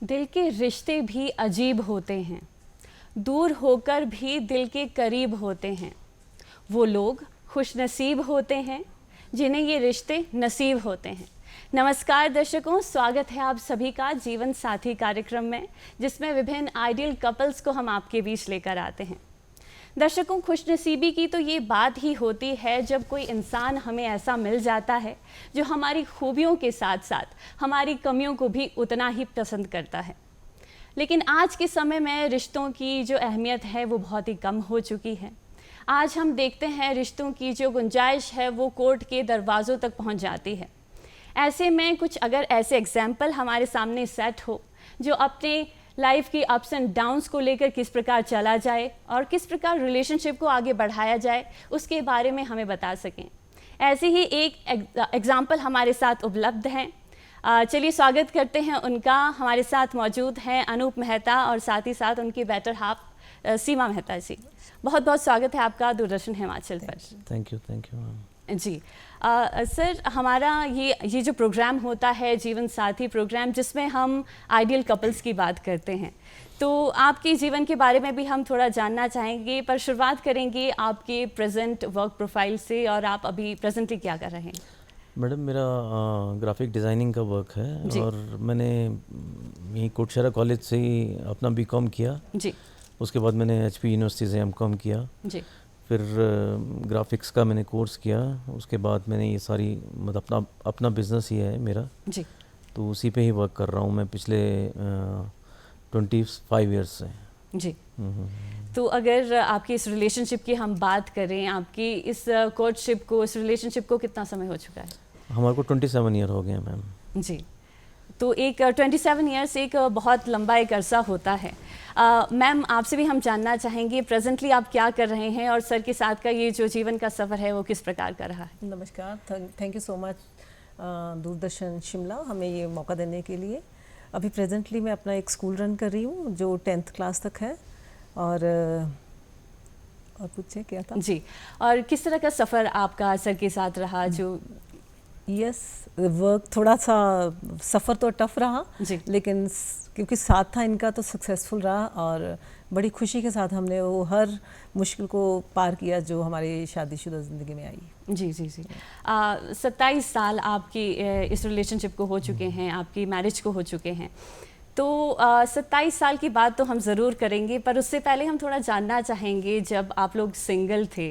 दिल के रिश्ते भी अजीब होते हैं, दूर होकर भी दिल के करीब होते हैं। वो लोग खुशनसीब होते हैं जिन्हें ये रिश्ते नसीब होते हैं। नमस्कार दर्शकों, स्वागत है आप सभी का जीवन साथी कार्यक्रम में, जिसमें विभिन्न आइडियल कपल्स को हम आपके बीच लेकर आते हैं। दर्शकों, खुशनसीबी की तो ये बात ही होती है जब कोई इंसान हमें ऐसा मिल जाता है जो हमारी खूबियों के साथ साथ हमारी कमियों को भी उतना ही पसंद करता है। लेकिन आज के समय में रिश्तों की जो अहमियत है वो बहुत ही कम हो चुकी है। आज हम देखते हैं रिश्तों की जो गुंजाइश है वो कोर्ट के दरवाज़ों तक पहुंच जाती है। ऐसे में कुछ अगर ऐसे एग्जाम्पल हमारे सामने सेट हो जो अपने लाइफ की अप्स एंड डाउन्स को लेकर किस प्रकार चला जाए और किस प्रकार रिलेशनशिप को आगे बढ़ाया जाए, उसके बारे में हमें बता सकें, ऐसे ही एक एग्जाम्पल हमारे साथ उपलब्ध हैं। चलिए स्वागत करते हैं उनका। हमारे साथ मौजूद हैं अनूप मेहता और साथ ही साथ उनकी बेटर हाफ सीमा मेहता जी। बहुत बहुत स्वागत है आपका दूरदर्शन हिमाचल पर। थैंक यू जी सर, हमारा ये जो प्रोग्राम होता है जीवन साथी प्रोग्राम, जिसमें हम आइडियल कपल्स की बात करते हैं, तो आपके जीवन के बारे में भी हम थोड़ा जानना चाहेंगे। पर शुरुआत करेंगे आपके प्रेजेंट वर्क प्रोफाइल से, और आप अभी प्रेजेंटली क्या कर रहे हैं? मैडम, मेरा ग्राफिक डिज़ाइनिंग का वर्क है और मैंने यहीं कोटशहरा कॉलेज से ही अपना बीकॉम किया जी। उसके बाद मैंने एचपी यूनिवर्सिटी से एमकॉम किया जी। फिर ग्राफिक्स का मैंने कोर्स किया। उसके बाद मैंने ये सारी मतलब अपना बिज़नेस ही है मेरा जी, तो उसी पे ही वर्क कर रहा हूँ मैं पिछले 25 इयर्स से जी। तो अगर आपकी इस रिलेशनशिप की हम बात करें, आपकी इस कोर्टशिप को, इस रिलेशनशिप को कितना समय हो चुका है? हमारे को 27 ईयर हो गए हैं मैम जी। तो एक 27 ईयर्स एक बहुत लंबा एक अरसा होता है। मैम, आपसे भी हम जानना चाहेंगे प्रेजेंटली आप क्या कर रहे हैं और सर के साथ का ये जो जीवन का सफ़र है वो किस प्रकार का रहा है? नमस्कार, thank you so much Doordarshan Shimla हमें ये मौका देने के लिए। अभी प्रेजेंटली मैं अपना एक स्कूल रन कर रही हूँ जो 10th क्लास तक है। और पूछे क्या था जी, और किस तरह का सफ़र आपका सर के साथ रहा? जो यस, वर्क थोड़ा सा सफ़र तो टफ रहा जी, लेकिन क्योंकि साथ था इनका तो सक्सेसफुल रहा और बड़ी खुशी के साथ हमने वो हर मुश्किल को पार किया जो हमारी शादीशुदा ज़िंदगी में आई। जी जी जी। 27 साल आपकी इस रिलेशनशिप को हो चुके हैं, आपकी मैरिज को हो चुके हैं। तो 27 साल की बात तो हम ज़रूर करेंगे, पर उससे पहले हम थोड़ा जानना चाहेंगे जब आप लोग सिंगल थे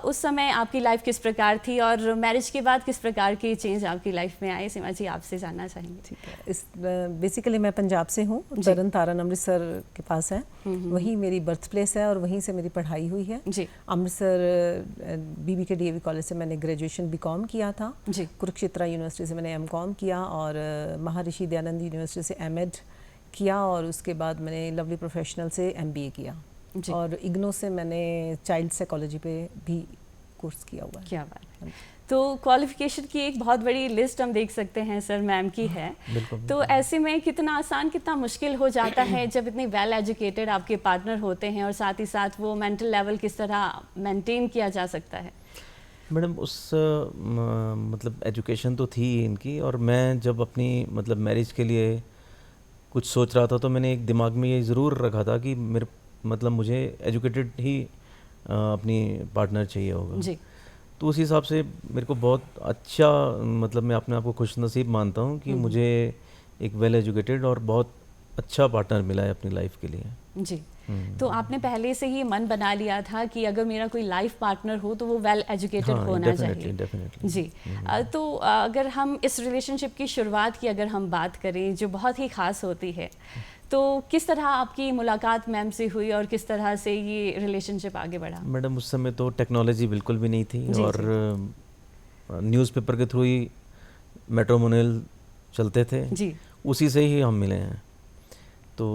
उस समय आपकी लाइफ किस प्रकार थी और मैरिज के बाद किस प्रकार की चेंज आपकी लाइफ में आए? सीमा जी, आपसे जानना चाहेंगे। ठीक है। बेसिकली मैं पंजाब से हूँ, तरन तारण अमृतसर के पास है। वहीं मेरी बर्थ प्लेस है और वहीं से मेरी पढ़ाई हुई है जी। अमृतसर बीबी के डीएवी कॉलेज से मैंने ग्रेजुएशन बीकॉम किया था जी। कुरुक्षेत्र यूनिवर्सिटी से मैंने एमकॉम किया और महर्षि दयानंद यूनिवर्सिटी से एमएड किया और उसके बाद मैंने लवली प्रोफेशनल से एमबीए किया और इग्नो से मैंने चाइल्ड साइकोलॉजी पे भी कोर्स किया हुआ है। क्या बात है। तो क्वालिफिकेशन की एक बहुत बड़ी लिस्ट हम देख सकते हैं सर मैम की है। तो ऐसे में कितना आसान कितना मुश्किल हो जाता है जब इतने वेल एजुकेटेड आपके पार्टनर होते हैं और साथ ही साथ वो मेंटल लेवल किस तरह मेंटेन किया जा सकता है? मैडम, उस मतलब एजुकेशन तो थी इनकी, और मैं जब अपनी मतलब मैरिज के लिए कुछ सोच रहा था तो मैंने एक दिमाग में ये ज़रूर रखा था कि मेरे मतलब मुझे एजुकेटेड ही अपनी पार्टनर चाहिए होगा जी। तो उस हिसाब से मेरे को बहुत अच्छा मतलब मैं अपने आप को खुशनसीब मानता हूँ कि मुझे एक वेल एजुकेटेड और बहुत अच्छा पार्टनर मिला है अपनी लाइफ के लिए जी। तो आपने पहले से ही मन बना लिया था कि अगर मेरा कोई लाइफ पार्टनर हो तो वो वेल एजुकेटेड होना चाहिए जी। तो अगर हम इस रिलेशनशिप की शुरुआत की अगर हम बात करें जो बहुत ही ख़ास होती है, तो किस तरह आपकी मुलाकात मैम से हुई और किस तरह से ये रिलेशनशिप आगे बढ़ा? मैडम, उस समय तो टेक्नोलॉजी बिल्कुल भी नहीं थी और न्यूज़पेपर के थ्रू ही मैट्रिमोनियल चलते थे जी। उसी से ही हम मिले हैं। तो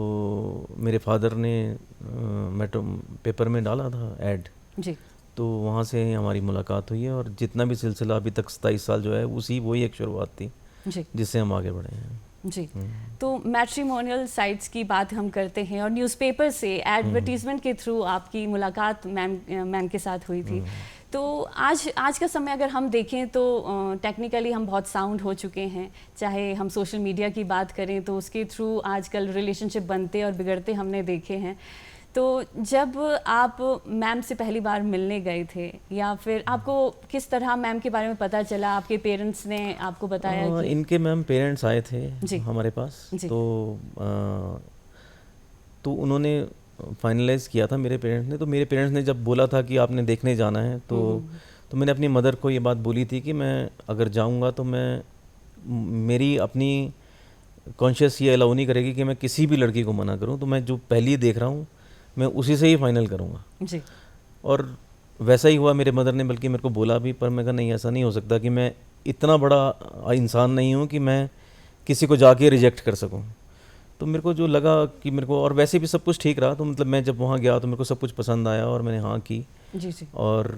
मेरे फादर ने पेपर में डाला था ऐड जी, तो वहाँ से हमारी मुलाकात हुई है और जितना भी सिलसिला अभी तक 27 साल जो है वही एक शुरुआत थी जी, जिससे हम आगे बढ़े हैं जी। तो मैट्रिमोनियल साइट्स की बात हम करते हैं और न्यूज़पेपर से एडवर्टीजमेंट के थ्रू आपकी मुलाकात मैम के साथ हुई थी। तो आज का समय अगर हम देखें तो टेक्निकली हम बहुत साउंड हो चुके हैं, चाहे हम सोशल मीडिया की बात करें तो उसके थ्रू आजकल रिलेशनशिप बनते और बिगड़ते हमने देखे हैं। तो जब आप मैम से पहली बार मिलने गए थे या फिर आपको किस तरह मैम के बारे में पता चला, आपके पेरेंट्स ने आपको बताया कि इनके मैम पेरेंट्स आए थे जी। हमारे पास, जी। तो उन्होंने फाइनलाइज किया था मेरे पेरेंट्स ने। तो मेरे पेरेंट्स ने जब बोला था कि आपने देखने जाना है तो मैंने अपनी मदर को ये बात बोली थी कि मैं अगर जाऊंगा तो मेरी अपनी कॉन्शियस ये अलाउ नहीं करेगी कि मैं किसी भी लड़की को मना करूं, तो मैं जो पहली देख रहा हूं मैं उसी से ही फाइनल करूंगा। जी। और वैसा ही हुआ। मेरे मदर ने बल्कि मेरे को बोला भी, पर मैं कहा नहीं, ऐसा नहीं हो सकता कि मैं इतना बड़ा इंसान नहीं हूँ कि मैं किसी को जाके रिजेक्ट कर सकूँ। तो मेरे को जो लगा कि मेरे को, और वैसे भी सब कुछ ठीक रहा, तो मतलब मैं जब वहाँ गया तो मेरे को सब कुछ पसंद आया और मैंने हाँ की। जी। जी। और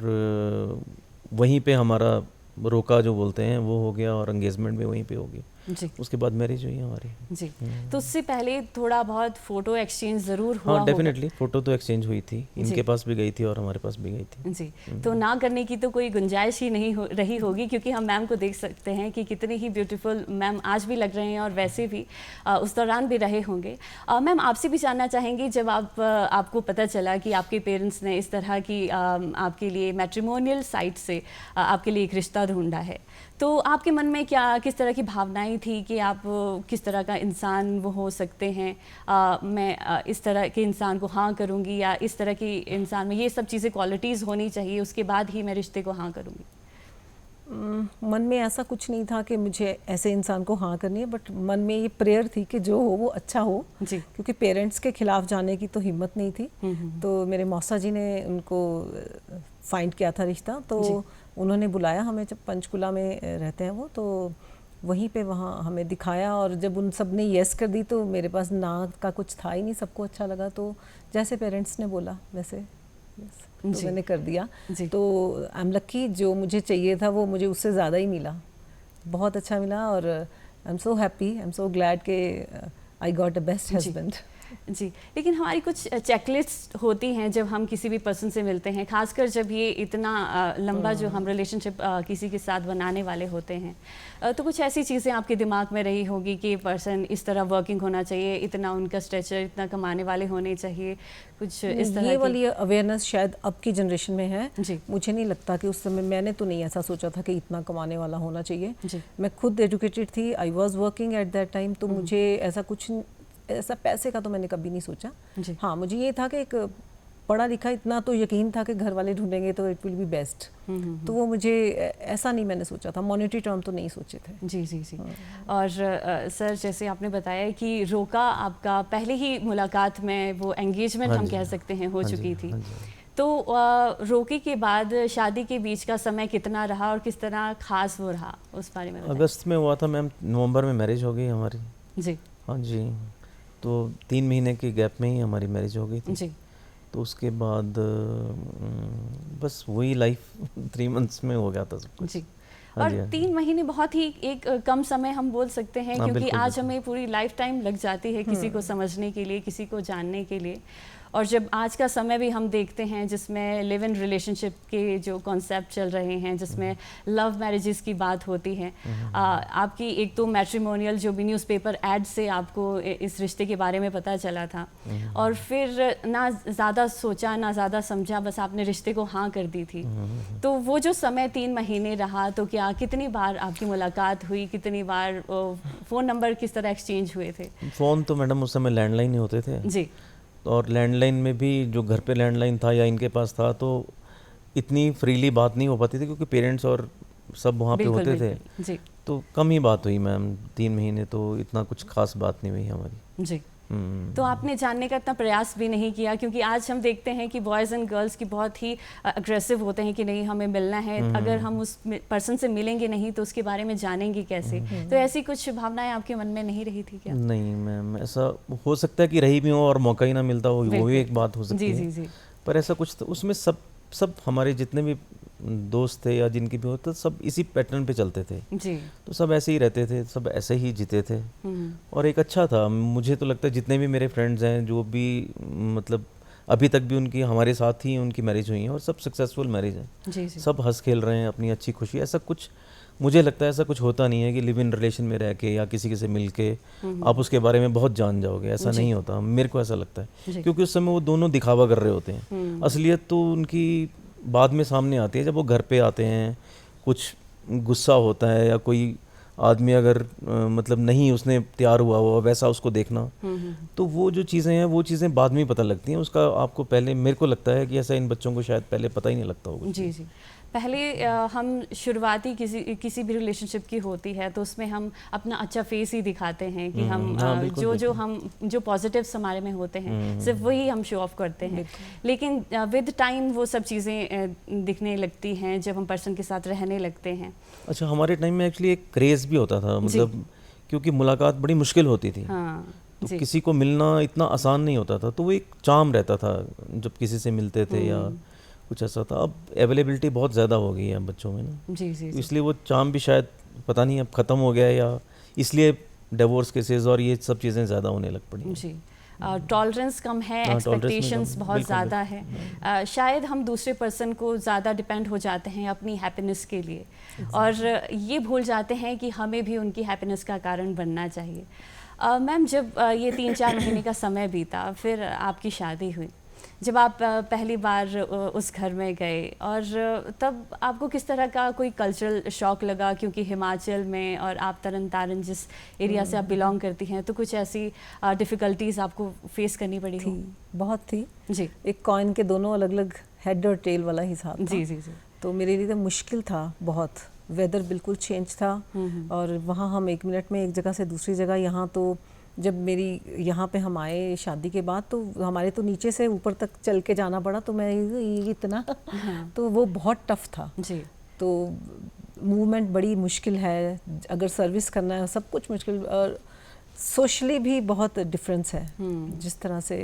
वहीं पे हमारा रोका जो बोलते हैं वो हो गया और एंगेजमेंट भी वहीं पे हो गई। जी। उसके बाद मैरिज हुई हमारी। जी। तो उससे पहले थोड़ा बहुत फोटो एक्सचेंज जरूर हुआ हाँ, डेफिनेटली फ़ोटो तो एक्सचेंज हुई थी, इनके पास भी गई थी और हमारे पास भी गई थी। जी। तो ना करने की तो कोई गुंजाइश ही नहीं रही होगी, क्योंकि हम मैम को देख सकते हैं कि कितने ही ब्यूटीफुल मैम आज भी लग रहे हैं और वैसे भी उस दौरान भी रहे होंगे। मैम आपसे भी जानना चाहेंगे, जब आपको पता चला कि आपके पेरेंट्स ने इस तरह की आपके लिए मैट्रिमोनियल साइट से आपके लिए एक रिश्ता ढूंढा है, तो आपके मन में किस तरह की भावनाएं थी कि आप किस तरह का इंसान वो हो सकते हैं? मैं इस तरह के इंसान को हाँ करूँगी या इस तरह की इंसान में ये सब चीज़ें क्वालिटीज़ होनी चाहिए, उसके बाद ही मैं रिश्ते को हाँ करूँगी? मन में ऐसा कुछ नहीं था कि मुझे ऐसे इंसान को हाँ करनी है, बट मन में ये प्रेयर थी कि जो हो वो अच्छा हो जी। क्योंकि पेरेंट्स के खिलाफ जाने की तो हिम्मत नहीं थी। तो मेरे मौसा जी ने उनको फाइंड किया था रिश्ता, तो उन्होंने बुलाया हमें, जब पंचकुला में रहते हैं वो, तो वहीं पे वहाँ हमें दिखाया। और जब उन सब ने येस कर दी तो मेरे पास ना का कुछ था ही नहीं, सबको अच्छा लगा। तो जैसे पेरेंट्स ने बोला वैसे तो मैंने कर दिया। तो आई एम लकी, जो मुझे चाहिए था वो मुझे उससे ज़्यादा ही मिला, बहुत अच्छा मिला। और I am so happy, I am so glad के I got a best husband. जी। लेकिन हमारी कुछ चेकलिस्ट होती हैं जब हम किसी भी पर्सन से मिलते हैं, खासकर जब ये इतना लंबा जो हम रिलेशनशिप किसी के साथ बनाने वाले होते हैं, तो कुछ ऐसी चीज़ें आपके दिमाग में रही होगी कि पर्सन इस तरह वर्किंग होना चाहिए, इतना उनका स्ट्रेचर, इतना कमाने वाले होने चाहिए, कुछ इस तरह ये वाली अवेयरनेस शायद अब की जनरेशन में है। जी। मुझे नहीं लगता कि उस समय मैंने तो नहीं ऐसा सोचा था कि इतना कमाने वाला होना चाहिए। जी। मैं खुद एजुकेटेड थी, I was working at that time, तो मुझे ऐसा पैसे का तो मैंने कभी नहीं सोचा। हाँ, मुझे ये था कि एक पढ़ा लिखा, इतना तो यकीन था कि घर वाले ढूंढेंगे तो इट विल बी बेस्ट। तो वो मुझे ऐसा नहीं मैंने सोचा था, मॉनेटरी टर्म तो नहीं सोचे थे। जी। जी। जी। और सर, जैसे आपने बताया कि रोका आपका पहले ही मुलाकात में वो एंगेजमेंट हम कह सकते हैं हो चुकी थी, तो रोके के बाद शादी के बीच का समय कितना रहा और किस तरह खास वो रहा, उस बारे में बताइए। अगस्त में हुआ था मैम, नवंबर में मैरिज हो गई हमारी। जी। हाँ जी, तो 3 महीने के गैप में ही हमारी मैरिज हो गई थी। जी। तो उसके बाद बस वही लाइफ 3 मंथ्स में हो गया था सब कुछ। जी। हाँ और जी, हाँ। 3 महीने बहुत ही एक कम समय हम बोल सकते हैं, हाँ, क्योंकि बिल्कुल, आज बिल्कुल। हमें पूरी लाइफ टाइम लग जाती है किसी को समझने के लिए, किसी को जानने के लिए। और जब आज का समय भी हम देखते हैं जिसमें लिव इन रिलेशनशिप के जो कॉन्सेप्ट चल रहे हैं, जिसमें लव मैरिजेस की बात होती है, आपकी एक तो मैट्रिमोनियल जो भी न्यूज़पेपर एड से आपको इस रिश्ते के बारे में पता चला था, और फिर ना ज़्यादा सोचा ना ज़्यादा समझा, बस आपने रिश्ते को हाँ कर दी थी। तो वो जो समय 3 महीने रहा, तो क्या कितनी बार आपकी मुलाकात हुई, कितनी बार फ़ोन नंबर किस तरह एक्सचेंज हुए थे? फ़ोन तो मैडम उस समय लैंडलाइन ही होते थे। जी। और लैंडलाइन में भी जो घर पे लैंडलाइन था या इनके पास था, तो इतनी फ्रीली बात नहीं हो पाती थी क्योंकि पेरेंट्स और सब वहाँ पे होते थे। जी। तो कम ही बात हुई मैम, 3 महीने तो इतना कुछ खास बात नहीं हुई हमारी। जी। तो आपने जानने का इतना प्रयास भी नहीं किया, क्योंकि आज हम देखते हैं कि बॉयज़ एंड गर्ल्स की बहुत ही अग्रेसिव होते हैं कि नहीं हमें मिलना है, अगर हम उस पर्सन से मिलेंगे नहीं तो उसके बारे में जानेंगे कैसे? तो ऐसी कुछ भावनाएं आपके मन में नहीं रही थी क्या? नहीं मैम, ऐसा हो सकता है कि रही भी हो और मौका ही ना मिलता हो, वो भी एक बात हो सकती है। जी। जी। पर ऐसा कुछ तो उसमें सब हमारे जितने भी दोस्त थे या जिनके भी होते, सब इसी पैटर्न पे चलते थे। जी। तो सब ऐसे ही रहते थे, सब ऐसे ही जीते थे। और एक अच्छा था, मुझे तो लगता है जितने भी मेरे फ्रेंड्स हैं जो भी मतलब अभी तक भी उनकी हमारे साथ ही उनकी मैरिज हुई है और सब सक्सेसफुल मैरिज है। जी जी सब हंस खेल रहे हैं, अपनी अच्छी खुशी। ऐसा कुछ मुझे लगता है ऐसा कुछ होता नहीं है कि लिव इन रिलेशन में रह के या किसी से मिल के आप उसके बारे में बहुत जान जाओगे, ऐसा नहीं होता। मेरे को ऐसा लगता है क्योंकि उस समय वो दोनों दिखावा कर रहे होते हैं। असलियत तो उनकी बाद में सामने आती है जब वो घर पे आते हैं, कुछ गुस्सा होता है या कोई आदमी अगर मतलब नहीं उसने तैयार हुआ हुआ वैसा उसको देखना, तो वो जो चीज़ें हैं वो चीज़ें बाद में ही पता लगती हैं। उसका आपको पहले, मेरे को लगता है कि ऐसा इन बच्चों को शायद पहले पता ही नहीं लगता होगा। जी जी। पहले हम शुरुआती किसी भी रिलेशनशिप की होती है तो उसमें हम अपना अच्छा फेस ही दिखाते हैं कि हम जो पॉजिटिव्स हमारे में होते हैं सिर्फ वही हम शो ऑफ करते हैं। लेकिन विद टाइम वो सब चीज़ें दिखने लगती हैं जब हम पर्सन के साथ रहने लगते हैं। अच्छा, हमारे टाइम में एक्चुअली एक क्रेज़ भी होता था, मतलब क्योंकि मुलाकात बड़ी मुश्किल होती थी। तो किसी को मिलना इतना आसान नहीं होता था, तो वो एक चार्म रहता था जब किसी से मिलते थे या कुछ ऐसा था। अब अवेलेबिलिटी बहुत ज़्यादा हो गई है बच्चों में ना, जी जी, इसलिए वो चार्म भी शायद पता नहीं अब ख़त्म हो गया है या इसलिए डिवोर्स केसेस और ये सब चीज़ें ज़्यादा होने लग पड़ी हैं। जी। टॉलरेंस कम है, एक्सपेक्टेशंस बहुत ज़्यादा है। शायद हम दूसरे पर्सन को ज़्यादा डिपेंड हो जाते हैं अपनी हैप्पीनेस के लिए और ये भूल जाते हैं कि हमें भी उनकी हैप्पीनेस का कारण बनना चाहिए। मैम, जब ये 3-4 महीने का समय बीता, फिर आपकी शादी हुई, जब आप पहली बार उस घर में गए और तब आपको किस तरह का कोई कल्चरल शॉक लगा? क्योंकि हिमाचल में और आप तरन तारण जिस एरिया से आप बिलोंग करती हैं, तो कुछ ऐसी डिफ़िकल्टीज़ आपको फेस करनी पड़ी हो? बहुत थी जी। एक कॉइन के दोनों अलग अलग हेड और टेल वाला हिसाब था। जी जी जी। तो मेरे लिए तो मुश्किल था बहुत। वेदर बिल्कुल चेंज था और वहाँ हम 1 मिनट में एक जगह से दूसरी जगह, यहाँ तो जब मेरी यहाँ पे हम आए शादी के बाद तो हमारे तो नीचे से ऊपर तक चल के जाना पड़ा, तो मैं इतना तो वो बहुत टफ था जी। तो मूवमेंट बड़ी मुश्किल है, अगर सर्विस करना है सब कुछ मुश्किल, और सोशली भी बहुत डिफरेंस है जिस तरह से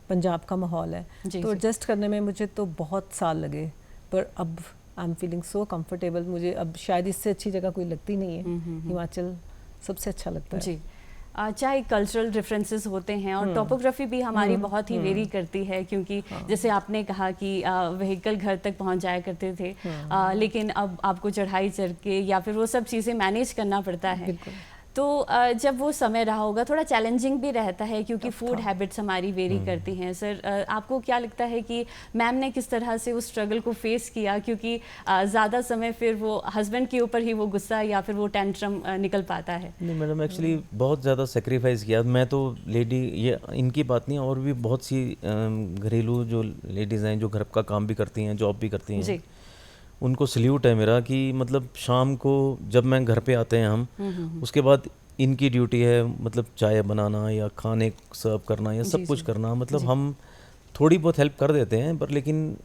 पंजाब का माहौल है। तो एडजस्ट करने में मुझे तो बहुत साल लगे, पर अब I am feeling so comfortable. मुझे अब शायद इससे अच्छी जगह कोई लगती नहीं है। हिमाचल सबसे अच्छा लगता है। जी। चाहे कल्चरल डिफरेंसेस होते हैं और टोपोग्राफी भी हमारी बहुत ही वेरी करती है, क्योंकि जैसे आपने कहा कि व्हीकल घर तक पहुंच जाया करते थे, लेकिन अब आपको चढ़ाई चढ़ के या फिर वो सब चीज़ें मैनेज करना पड़ता है। तो जब वो समय रहा होगा थोड़ा चैलेंजिंग भी रहता है, क्योंकि फूड हैबिट्स हमारी वेरी करती हैं। सर, आपको क्या लगता है कि मैम ने किस तरह से उस स्ट्रगल को फेस किया? क्योंकि ज़्यादा समय फिर वो हस्बैंड के ऊपर ही वो गुस्सा या फिर वो टेंट्रम निकल पाता है। नहीं मैडम, एक्चुअली बहुत ज़्यादा सेक्रीफाइस किया। मैं तो लेडी, ये इनकी बात नहीं, और भी बहुत सी घरेलू जो लेडीज़ हैं जो घर का काम भी करती हैं, जॉब भी करती हैं, जी। उनको सल्यूट है मेरा कि मतलब शाम को जब मैं घर पे आते हैं हम, उसके बाद इनकी ड्यूटी है मतलब चाय बनाना या खाने सर्व करना या सब कुछ करना। मतलब हम थोड़ी बहुत हेल्प कर देते हैं, पर लेकिन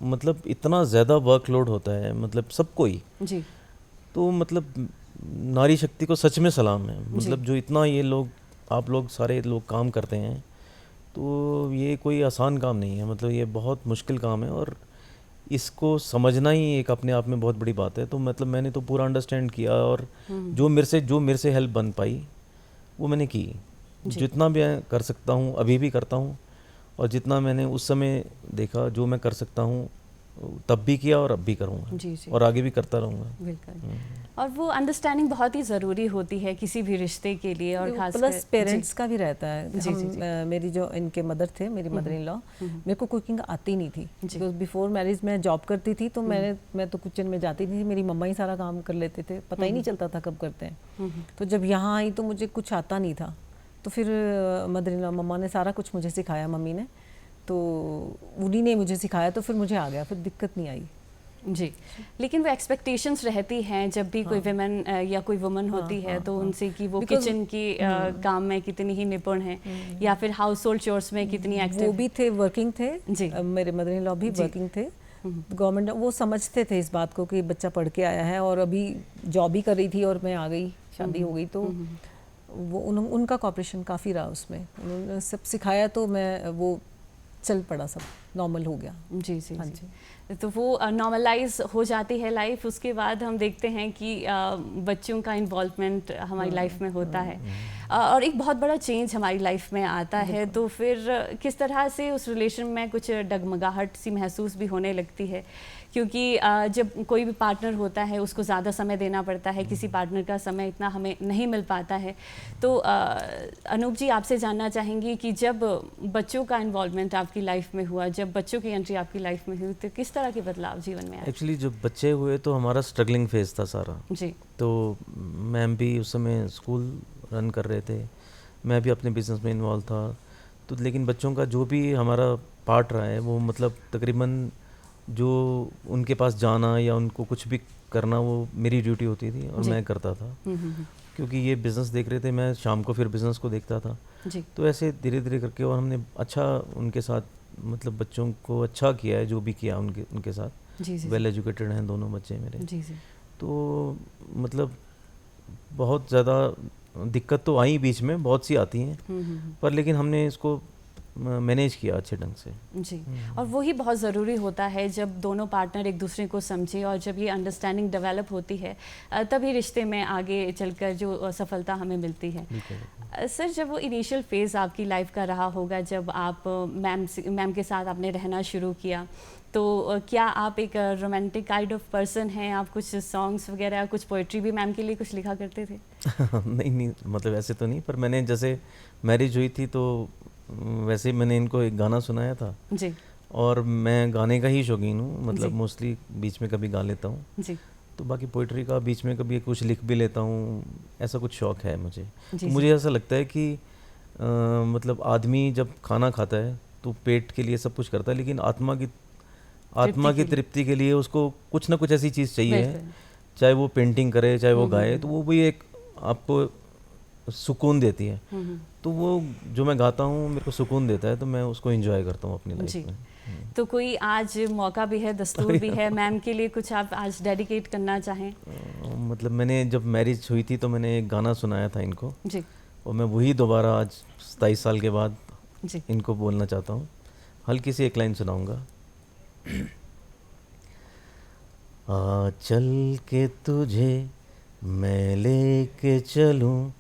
मतलब इतना ज़्यादा वर्कलोड होता है मतलब सबको ही जी। तो मतलब नारी शक्ति को सच में सलाम है। मतलब जो इतना ये लोग, आप लोग सारे लोग काम करते हैं, तो ये कोई आसान काम नहीं है। मतलब ये बहुत मुश्किल काम है और इसको समझना ही एक अपने आप में बहुत बड़ी बात है। तो मतलब मैंने तो पूरा अंडरस्टैंड किया और जो मेरे से हेल्प बन पाई वो मैंने की। जितना भी मैं कर सकता हूँ अभी भी करता हूँ, और जितना मैंने उस समय देखा जो मैं कर सकता हूँ तब भी किया और अब भी करूँगा। जी जी। और आगे भी करता रहूँगा। बिल्कुल। और वो अंडरस्टैंडिंग बहुत ही ज़रूरी होती है किसी भी रिश्ते के लिए, और खास प्लस पेरेंट्स का भी रहता है। मेरी जो इनके मदर थे, मेरी मदर इन लॉ, मेरे को कुकिंग आती नहीं थी बिकॉज बिफोर मैरिज मैं जॉब करती थी, तो मैं तो किचन में जाती नहीं थी। मेरी मम्मा ही सारा काम कर लेते थे, पता ही नहीं चलता था कब करते हैं। तो जब यहाँ आई तो मुझे कुछ आता नहीं था, तो फिर मदर इन लॉ मम्मा ने सारा कुछ मुझे सिखाया, मम्मी ने, तो उन्हीं ने मुझे सिखाया, तो फिर मुझे आ गया, फिर दिक्कत नहीं आई। जी। लेकिन वो एक्सपेक्टेशंस रहती हैं जब भी कोई विमेन या कोई वुमन होती है, तो उनसे कि वो किचन की काम में कितनी ही निपुण है या फिर हाउस होल्ड चोर्स में कितनी एक्टिव। वो भी थे, वर्किंग थे जी। मेरे मदर इन लॉ भी वर्किंग थे। गवर्नमेंट वो समझते थे इस बात को कि बच्चा पढ़ के आया है, और अभी जॉब ही कर रही थी और मैं आ गई, शादी हो गई, तो वो उनका कॉपरेशन काफ़ी रहा उसमें। उन्होंने सब सिखाया, तो मैं वो चल पड़ा, सब नॉर्मल हो गया। जी जी हाँ जी। तो वो नॉर्मलाइज हो जाती है लाइफ, उसके बाद हम देखते हैं कि बच्चों का इन्वॉल्वमेंट हमारी लाइफ में होता है और एक बहुत बड़ा चेंज हमारी लाइफ में आता है। तो फिर किस तरह से उस रिलेशन में कुछ डगमगाहट सी महसूस भी होने लगती है, क्योंकि जब कोई भी पार्टनर होता है उसको ज़्यादा समय देना पड़ता है, किसी पार्टनर का समय इतना हमें नहीं मिल पाता है। तो अनूप जी, आपसे जानना चाहेंगी कि जब बच्चों का इन्वॉल्वमेंट आपकी लाइफ में हुआ, जब बच्चों की एंट्री आपकी लाइफ में हुई, तो किस तरह के बदलाव जीवन में आए? एक्चुअली जब बच्चे हुए तो हमारा स्ट्रगलिंग फेज था सारा। जी। तो मैम भी उस समय स्कूल रन कर रहे थे, मैं भी अपने बिजनेस में इन्वॉल्व था। तो लेकिन बच्चों का जो भी हमारा पार्ट रहा है वो मतलब तकरीबन जो उनके पास जाना या उनको कुछ भी करना वो मेरी ड्यूटी होती थी और मैं करता था। क्योंकि ये बिज़नेस देख रहे थे, मैं शाम को फिर बिज़नेस को देखता था। जी। तो ऐसे धीरे धीरे करके और हमने अच्छा उनके साथ मतलब बच्चों को अच्छा किया है, जो भी किया उनके साथ। जी जी। वेल एजुकेटेड हैं दोनों बच्चे मेरे। जी जी। तो मतलब बहुत ज़्यादा दिक्कत तो आई बीच में, बहुत सी आती हैं, पर लेकिन हमने इसको मैनेज किया अच्छे ढंग से। जी। और वही बहुत ज़रूरी होता है, जब दोनों पार्टनर एक दूसरे को समझे और जब ये अंडरस्टैंडिंग डेवलप होती है तभी रिश्ते में आगे चलकर जो सफलता हमें मिलती है। सर, जब वो इनिशियल फेज़ आपकी लाइफ का रहा होगा, जब आप मैम के साथ आपने रहना शुरू किया, तो क्या आप एक रोमांटिक काइंड ऑफ पर्सन हैं? आप कुछ सॉन्ग्स वगैरह, कुछ पोइट्री भी मैम के लिए कुछ लिखा करते थे? नहीं, मतलब ऐसे तो नहीं, पर मैंने जैसे मैरिज हुई थी तो वैसे ही मैंने इनको एक गाना सुनाया था जी। और मैं गाने का ही शौकीन हूँ, मतलब मोस्टली बीच में कभी गा लेता हूँ जी। तो बाकी पोइट्री का बीच में कभी कुछ लिख भी लेता हूँ, ऐसा कुछ शौक है मुझे। जी, मुझे ऐसा लगता है कि मतलब आदमी जब खाना खाता है तो पेट के लिए सब कुछ करता है, लेकिन आत्मा की तृप्ति के लिए उसको कुछ ना कुछ ऐसी चीज़ चाहिए है, चाहे वो पेंटिंग करे चाहे वो गाए, तो वो भी एक आपको सुकून देती है। तो वो जो मैं गाता हूँ मेरे को सुकून देता है, तो मैं उसको एंजॉय करता हूँ अपनी लाइफ में। तो कोई आज मौका भी है, दस्तूर भी है, मैम के लिए कुछ आप आज डेडिकेट करना चाहें? मतलब मैंने जब मैरिज हुई थी तो मैंने एक गाना सुनाया था इनको जी। और मैं वही दोबारा आज 27 साल के बाद जी इनको बोलना चाहता हूँ। हल्की सी एक लाइन सुनाऊंगा। आ चल के तुझे मैं लेके चलूं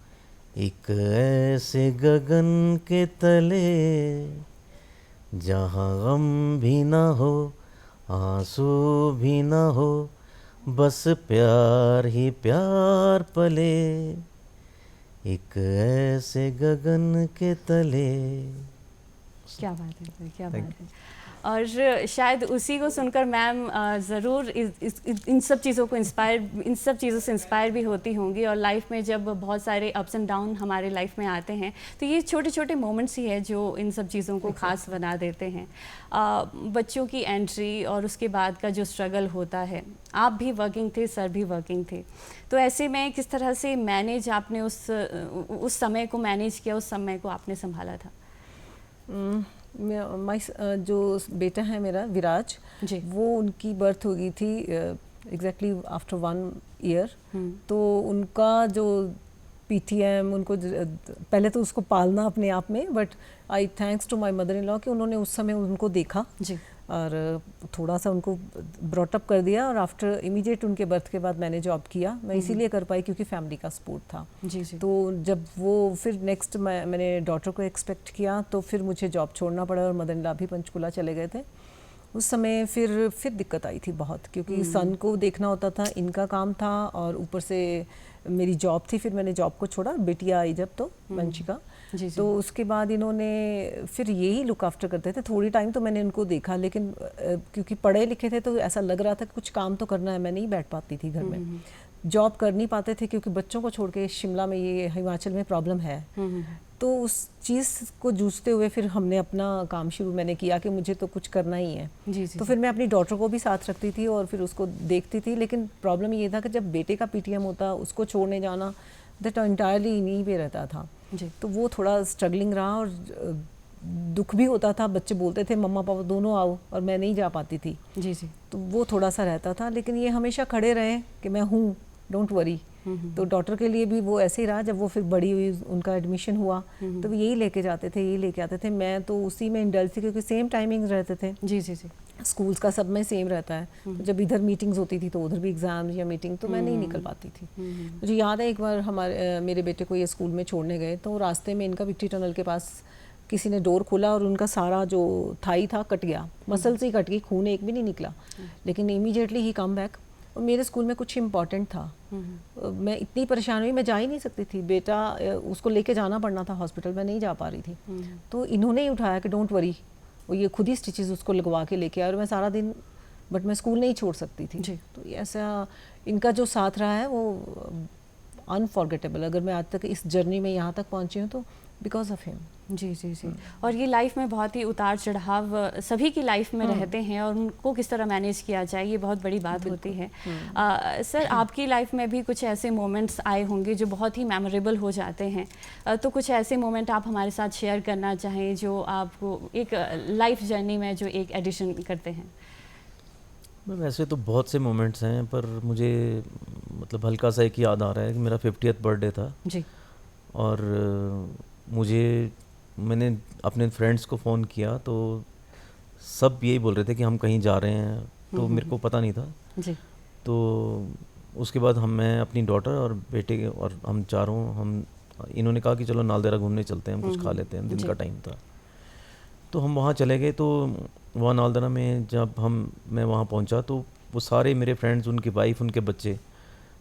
एक ऐसे गगन के तले, जहाँ गम भी ना हो आंसू भी ना हो, बस प्यार ही प्यार पले, एक ऐसे गगन के तले। क्या बात है सर, क्या बात है। और शायद उसी को सुनकर मैम ज़रूर इन सब चीज़ों से इंस्पायर भी होती होंगी। और लाइफ में जब बहुत सारे अप्स एंड डाउन हमारे लाइफ में आते हैं तो ये छोटे छोटे मोमेंट्स ही है जो इन सब चीज़ों को ख़ास बना देते हैं। बच्चों की एंट्री और उसके बाद का जो स्ट्रगल होता है, आप भी वर्किंग थे, सर भी वर्किंग थे, तो ऐसे में किस तरह से मैनेज आपने उस समय को मैनेज किया, उस समय को आपने संभाला था? जो बेटा है मेरा विराज जी, वो उनकी बर्थ हो गई थी एग्जैक्टली आफ्टर 1 ईयर। तो उनका जो PTM, उनको पहले तो उसको पालना अपने आप में, but I thanks to my mother in law कि उन्होंने उस समय उनको देखा जी और थोड़ा सा उनको ब्रॉटअप कर दिया। और आफ्टर इमीडिएट उनके बर्थ के बाद मैंने जॉब किया। मैं इसीलिए कर पाई क्योंकि फैमिली का सपोर्ट था जी जी। तो जब वो फिर नेक्स्ट मैंने डॉटर को एक्सपेक्ट किया तो फिर मुझे जॉब छोड़ना पड़ा और मदर इन लॉ भी पंचकुला चले गए थे। उस समय फिर दिक्कत आई थी बहुत, क्योंकि सन को देखना होता था, इनका काम था और ऊपर से मेरी जॉब थी। फिर मैंने जॉब को छोड़ा, बेटियाँ आई जब तो वंशिका जी जी। तो उसके बाद इन्होंने फिर यही लुक आफ्टर करते थे। थोड़ी टाइम तो मैंने उनको देखा, लेकिन क्योंकि पढ़े लिखे थे तो ऐसा लग रहा था कि कुछ काम तो करना है, मैं नहीं बैठ पाती थी घर में, जॉब कर नहीं पाते थे क्योंकि बच्चों को छोड़ के शिमला में, ये हिमाचल में प्रॉब्लम है। तो उस चीज़ को जूझते हुए फिर हमने अपना काम मैंने किया कि मुझे तो कुछ करना ही है जी जी। तो फिर मैं अपनी डॉटर को भी साथ रखती थी और फिर उसको देखती थी। लेकिन प्रॉब्लम ये था कि जब बेटे का PTM होता, उसको छोड़ने जाना, दैट एंटायरली इन्हीं पे रहता था जी। तो वो थोड़ा स्ट्रगलिंग रहा और दुख भी होता था। बच्चे बोलते थे मम्मा पापा दोनों आओ, और मैं नहीं जा पाती थी जी जी। तो वो थोड़ा सा रहता था, लेकिन ये हमेशा खड़े रहे कि मैं हूँ, डोंट वरी। तो डॉटर के लिए भी वो ऐसे ही रहा। जब वो फिर बड़ी हुई, उनका एडमिशन हुआ, तो वो यही लेके जाते थे, यही लेके आते थे। मैं तो उसी में इंडल्ज थी क्योंकि सेम टाइमिंग्स रहते थे। जी जी जी। स्कूल्स का सब में सेम रहता है। तो जब इधर मीटिंग्स होती थी तो उधर भी एग्ज़ाम या मीटिंग, तो मैं नहीं निकल पाती थी। मुझे याद है एक बार मेरे बेटे को ये स्कूल में छोड़ने गए, तो रास्ते में इनका विक्ट्री टनल के पास किसी ने डोर खोला और उनका सारा जो थाई था कट गया, मसल से ही कट गई, खून एक भी नहीं निकला। लेकिन इमीडिएटली ही कम बैक। और मेरे स्कूल में कुछ इम्पॉर्टेंट था, मैं इतनी परेशान हुई, मैं जा ही नहीं सकती थी। बेटा उसको लेके जाना पड़ना था हॉस्पिटल, मैं नहीं जा पा रही थी। तो इन्होंने ही उठाया कि डोंट वरी, वो ये खुद ही स्टिचेस उसको लगवा के लेके आए। और मैं सारा दिन, बट मैं स्कूल नहीं छोड़ सकती थी। तो ऐसा इनका जो साथ रहा है वो अनफॉरगेटेबल। अगर मैं आज तक इस जर्नी में यहाँ तक पहुँची हूँ तो बिकॉज ऑफ हिम। जी जी जी। और ये लाइफ में बहुत ही उतार चढ़ाव सभी की लाइफ में रहते हैं, और उनको किस तरह मैनेज किया जाए ये बहुत बड़ी बात होती है। सर, आपकी लाइफ में भी कुछ ऐसे मोमेंट्स आए होंगे जो बहुत ही मेमोरेबल हो जाते हैं, तो कुछ ऐसे मोमेंट आप हमारे साथ शेयर करना चाहें जो आपको एक लाइफ जर्नी में जो एक एडिशन करते हैं? वैसे तो बहुत से मोमेंट्स हैं, पर मुझे मतलब हल्का सा एक याद आ रहा है कि मेरा 50th बर्थडे था जी। और मैंने अपने फ्रेंड्स को फ़ोन किया तो सब यही बोल रहे थे कि हम कहीं जा रहे हैं, तो मेरे को पता नहीं था जी। तो उसके बाद मैं अपनी डॉटर और बेटे और हम चारों, इन्होंने कहा कि चलो नालदेहरा घूमने चलते हैं, हम कुछ खा लेते हैं, दिन का टाइम था। तो हम वहाँ चले गए। तो वहाँ नालदेहरा में जब मैं वहाँ पहुँचा तो वो सारे मेरे फ्रेंड्स, उनकी वाइफ, उनके बच्चे,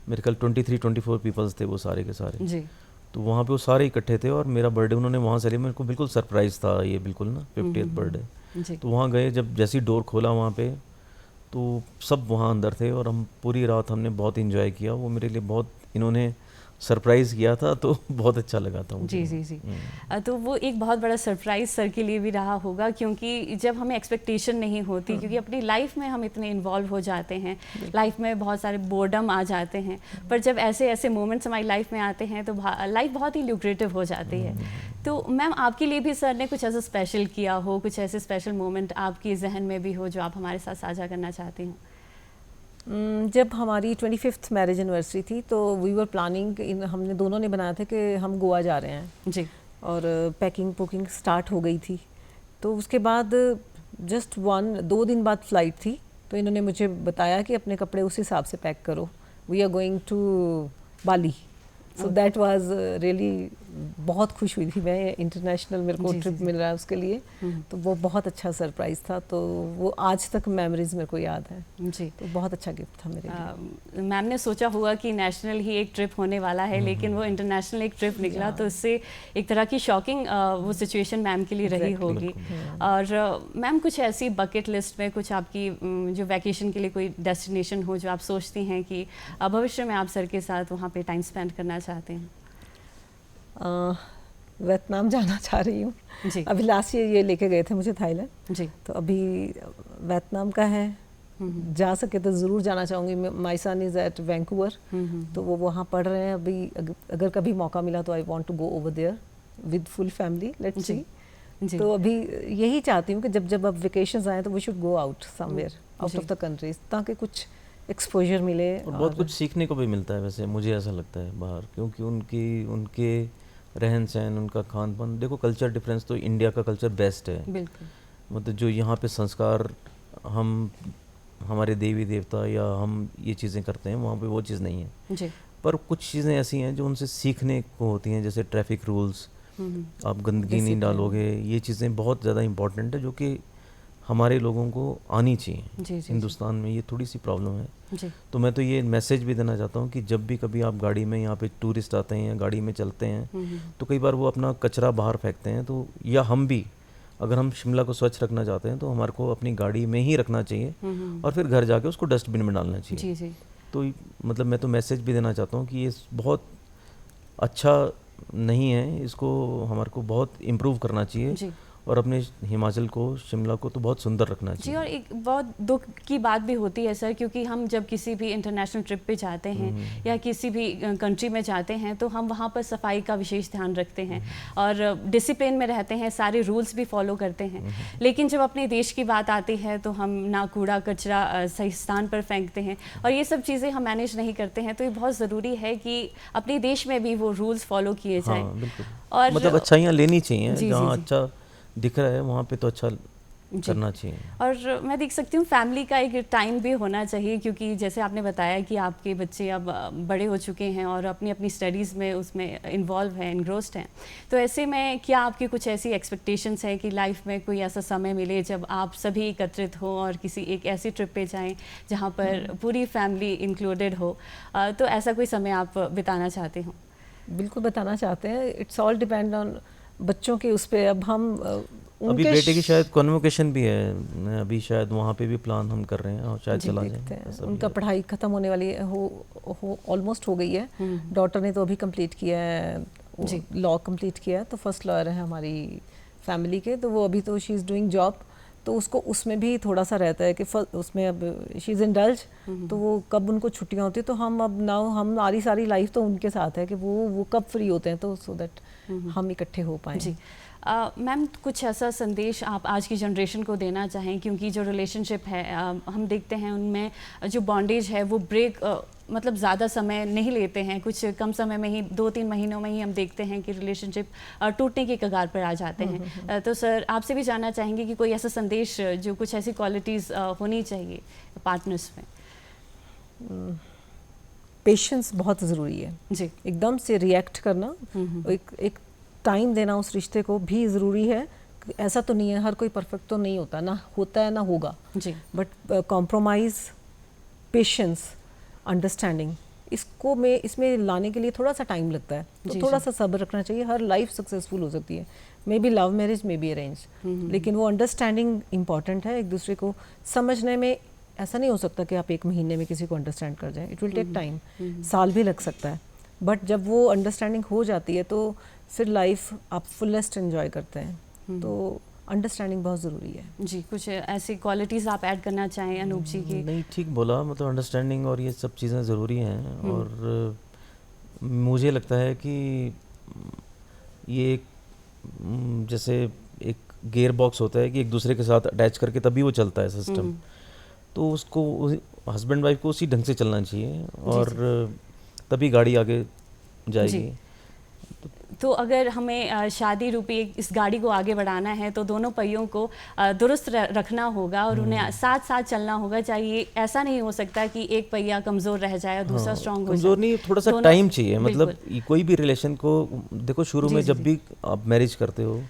मेरे ख्याल 23-24 पीपल्स थे वो सारे के सारे जी। तो वहाँ पे वो सारे इकट्ठे थे और मेरा बर्थडे उन्होंने वहाँ सेलिब्रेट, मेरे को बिल्कुल सरप्राइज़ था ये, बिल्कुल ना 50th बर्थडे। तो वहाँ गए, जब जैसी डोर खोला वहाँ पे तो सब वहाँ अंदर थे और हम पूरी रात हमने बहुत इन्जॉय किया। वो मेरे लिए बहुत इन्होंने सरप्राइज़ किया था, तो बहुत अच्छा लगा था मुझे। जी जी जी। तो वो एक बहुत बड़ा सरप्राइज़ सर के लिए भी रहा होगा, क्योंकि जब हमें एक्सपेक्टेशन नहीं होती, क्योंकि अपनी लाइफ में हम इतने इन्वॉल्व हो जाते हैं, लाइफ में बहुत सारे बोर्डम आ जाते हैं, पर जब ऐसे ऐसे मोमेंट्स हमारी लाइफ में आते हैं तो लाइफ बहुत ही ल्यूक्रेटिव हो जाती है। तो मैम, आपके लिए भी सर ने कुछ ऐसा स्पेशल किया हो, कुछ ऐसे स्पेशल मोमेंट आपके जहन में भी हो जो आप हमारे साथ साझा करना चाहती हूँ? जब हमारी 25th मैरिज एनिवर्सरी थी तो वी वर प्लानिंग, हमने दोनों ने बनाया था कि हम गोवा जा रहे हैं जी। और पैकिंग स्टार्ट हो गई थी। तो उसके बाद जस्ट 1-2 दिन बाद फ़्लाइट थी, तो इन्होंने मुझे बताया कि अपने कपड़े उस हिसाब से पैक करो, we are going to Bali. So that was really, बहुत खुश हुई थी मैं, इंटरनेशनल मेरे को ट्रिप मिल रहा है उसके लिए, तो वो बहुत अच्छा सरप्राइज़ था। तो वो आज तक मेमोरीज मेरे को याद है जी। तो बहुत अच्छा गिफ्ट था मेरे लिए। मैम ने सोचा होगा कि नेशनल ही एक ट्रिप होने वाला है, लेकिन वो इंटरनेशनल एक ट्रिप निकला, तो इससे एक तरह की शॉकिंग वो सिचुएशन मैम के लिए रही होगी। और मैम, कुछ ऐसी बकेट लिस्ट में कुछ आपकी जो वैकेशन के लिए कोई डेस्टिनेशन हो जो आप सोचती हैं कि भविष्य में आप सर के साथ वहाँ पे टाइम स्पेंड करना चाहते हैं? वियतनाम जाना चाह रही हूँ जी। अभी लास्ट ईयर ये लेके गए थे मुझे थाईलैंड जी। तो अभी वियतनाम का है, जा सके तो ज़रूर जाना चाहूँगी। My son is at Vancouver, तो वो वहाँ पढ़ रहे हैं अभी। अगर कभी मौका मिला तो I want to go over there with full family, let's see. तो अभी यही चाहती हूँ कि जब अब वेकेशंस आए तो we should go out somewhere out of the countries, ताकि कुछ एक्सपोजर मिले और बहुत कुछ सीखने को भी मिलता है। वैसे मुझे ऐसा लगता है बाहर, क्योंकि उनके रहन सहन, उनका खान पान, देखो कल्चर डिफरेंस तो इंडिया का कल्चर बेस्ट है। बिल्कुल। मतलब जो यहाँ पे संस्कार हम हमारे देवी देवता या हम ये चीज़ें करते हैं, वहाँ पे वो चीज़ नहीं है जी। पर कुछ चीज़ें ऐसी हैं जो उनसे सीखने को होती हैं, जैसे ट्रैफिक रूल्स, आप गंदगी नहीं डालोगे, ये चीज़ें बहुत ज़्यादा इम्पोर्टेंट है जो कि हमारे लोगों को आनी चाहिए। हिंदुस्तान में ये थोड़ी सी प्रॉब्लम है। जी। तो मैं तो ये मैसेज भी देना चाहता हूँ कि जब भी कभी आप गाड़ी में, यहाँ पे टूरिस्ट आते हैं या गाड़ी में चलते हैं, तो कई बार वो अपना कचरा बाहर फेंकते हैं, तो या हम भी अगर हम शिमला को स्वच्छ रखना चाहते हैं तो हमारे को अपनी गाड़ी में ही रखना चाहिए और फिर घर जाके उसको डस्टबिन में डालना चाहिए। जी। तो मतलब मैं तो मैसेज भी देना चाहता हूँ कि ये बहुत अच्छा नहीं है, इसको हमारे को बहुत इम्प्रूव करना चाहिए। और अपने हिमाचल को, शिमला को तो बहुत सुंदर रखना जी। चाहिए। और एक बहुत दुख की बात भी होती है सर, क्योंकि हम जब किसी भी इंटरनेशनल ट्रिप पे जाते हैं या किसी भी कंट्री में जाते हैं तो हम वहाँ पर सफाई का विशेष ध्यान रखते हैं और डिसिप्लिन में रहते हैं, सारे रूल्स भी फॉलो करते हैं। लेकिन जब अपने देश की बात आती है तो हम ना कूड़ा कचरा सही स्थान पर फेंकते हैं और ये सब चीज़ें हम मैनेज नहीं करते हैं। तो ये बहुत ज़रूरी है कि अपने देश में भी वो रूल्स फॉलो किए जाएं। हाँ बिल्कुल। और मतलब अच्छाइयाँ लेनी चाहिए, जी, जहाँ जी, जी। अच्छा दिख रहा है वहाँ पे तो अच्छा करना चाहिए। और मैं देख सकती हूँ फैमिली का एक टाइम भी होना चाहिए, क्योंकि जैसे आपने बताया कि आपके बच्चे अब बड़े हो चुके हैं और अपनी अपनी स्टडीज़ में उसमें इन्वॉल्व हैं, इनग्रोस्ड हैं। तो ऐसे में क्या आपकी कुछ ऐसी एक्सपेक्टेशंस हैं कि लाइफ में कोई ऐसा समय मिले जब आप सभी एकत्रित हो और किसी एक ऐसी ट्रिप पे जाएं जहाँ पर पूरी फैमिली इंक्लूडेड हो? तो ऐसा कोई समय आप बिताना चाहते हो? बिल्कुल बताना चाहते हैं। इट्स ऑल डिपेंड ऑन बच्चों के उस पे। अब हम अभी बेटे की शायद कॉन्वोकेशन भी है, अभी शायद वहाँ पे भी प्लान हम कर रहे हैं और शायद चला जाए। ऐसा भी उनका है। पढ़ाई ख़त्म होने वाली है, हो ऑलमोस्ट हो गई है। डॉटर ने तो अभी कंप्लीट किया है, लॉ कंप्लीट किया है, तो फर्स्ट लॉयर है हमारी फैमिली के। तो वो अभी तो शी इज़ डूइंग जॉब, तो उसको उसमें भी थोड़ा सा रहता है कि उसमें अब शी इज़ इंडल्ज, तो वो कब उनको छुट्टियाँ होती है तो हम अब नाउ हमारी सारी लाइफ तो उनके साथ है कि वो कब फ्री होते हैं तो सो दैट हम इकट्ठे हो पाएँ। जी। मैम, कुछ ऐसा संदेश आप आज की जनरेशन को देना चाहें, क्योंकि जो रिलेशनशिप है हम देखते हैं उनमें जो बॉन्डेज है वो ब्रेक मतलब ज़्यादा समय नहीं लेते हैं, कुछ कम समय में ही 2-3 महीनों में ही हम देखते हैं कि रिलेशनशिप टूटने की कगार पर आ जाते हैं। तो सर आपसे भी जानना चाहेंगे कि कोई ऐसा संदेश जो कुछ ऐसी क्वालिटीज़ होनी चाहिए पार्टनर्स में? पेशेंस बहुत ज़रूरी है जी। एकदम से रिएक्ट करना, एक टाइम देना उस रिश्ते को भी ज़रूरी है। ऐसा तो नहीं है, हर कोई परफेक्ट तो नहीं होता, ना होता है ना होगा जी। बट कॉम्प्रोमाइज़, पेशेंस, अंडरस्टैंडिंग, इसमें लाने के लिए थोड़ा सा टाइम लगता है, तो थोड़ा सा सब्र रखना चाहिए। हर लाइफ सक्सेसफुल हो सकती है, may be love marriage, may be arrange, लेकिन वो अंडरस्टैंडिंग इम्पॉर्टेंट है। एक दूसरे को समझने में ऐसा नहीं हो सकता कि आप 1 महीने में किसी को अंडरस्टैंड कर जाएं। इट विल टेक टाइम, साल भी लग सकता है, बट जब वो अंडरस्टैंडिंग हो जाती है तो फिर लाइफ आप फुलेस्ट एंजॉय करते हैं। तो अंडरस्टैंडिंग बहुत ज़रूरी है। जी। कुछ ऐसी क्वालिटीज़ आप ऐड करना चाहें अनूप जी की? नहीं, ठीक बोला, मतलब अंडरस्टैंडिंग और ये सब चीज़ें ज़रूरी हैं। और मुझे लगता है कि ये एक जैसे एक गियर बॉक्स होता है कि एक दूसरे के साथ अटैच करके तभी वो चलता है सिस्टम, तो उसको हस्बैंड वाइफ को उसी ढंग से चलना चाहिए और तभी गाड़ी आगे जाएगी। तो अगर हमें शादी रूपी इस गाड़ी को आगे बढ़ाना है तो दोनों पहियों को दुरुस्त रखना होगा और उन्हें साथ साथ चलना होगा। चाहिए ऐसा नहीं हो सकता कि एक पहिया कमज़ोर रह जाए और दूसरा स्ट्रांग हो जाए। कमज़ोर नहीं, थोड़ा सा टाइम चाहिए। मतलब कोई भी रिलेशन को देखो, शुरू में जब भी आप मैरिज करते हो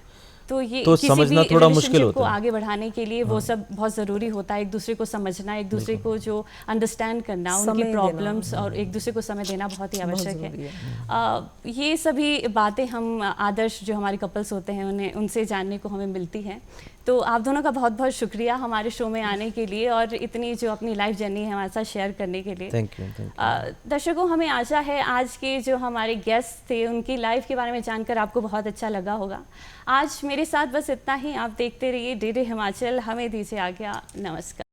तो ये तो किसी समझना भी थोड़ा मुश्किल relationship होता को है। आगे बढ़ाने के लिए वो सब बहुत ज़रूरी होता है। एक दूसरे को समझना, एक दूसरे को जो अंडरस्टैंड करना, उनकी प्रॉब्लम्स और एक दूसरे को समय देना बहुत ही आवश्यक है। ये सभी बातें हम आदर्श जो हमारे कपल्स होते हैं उनसे जानने को हमें मिलती हैं। तो आप दोनों का बहुत बहुत शुक्रिया हमारे शो में आने के लिए और इतनी जो अपनी लाइफ जर्नी है हमारे साथ शेयर करने के लिए। Thank you. दर्शकों, हमें आशा है आज के जो हमारे गेस्ट थे उनकी लाइफ के बारे में जानकर आपको बहुत अच्छा लगा होगा। आज मेरे साथ बस इतना ही। आप देखते रहिए DD हिमाचल। हमें दीजिए आज्ञा। नमस्कार।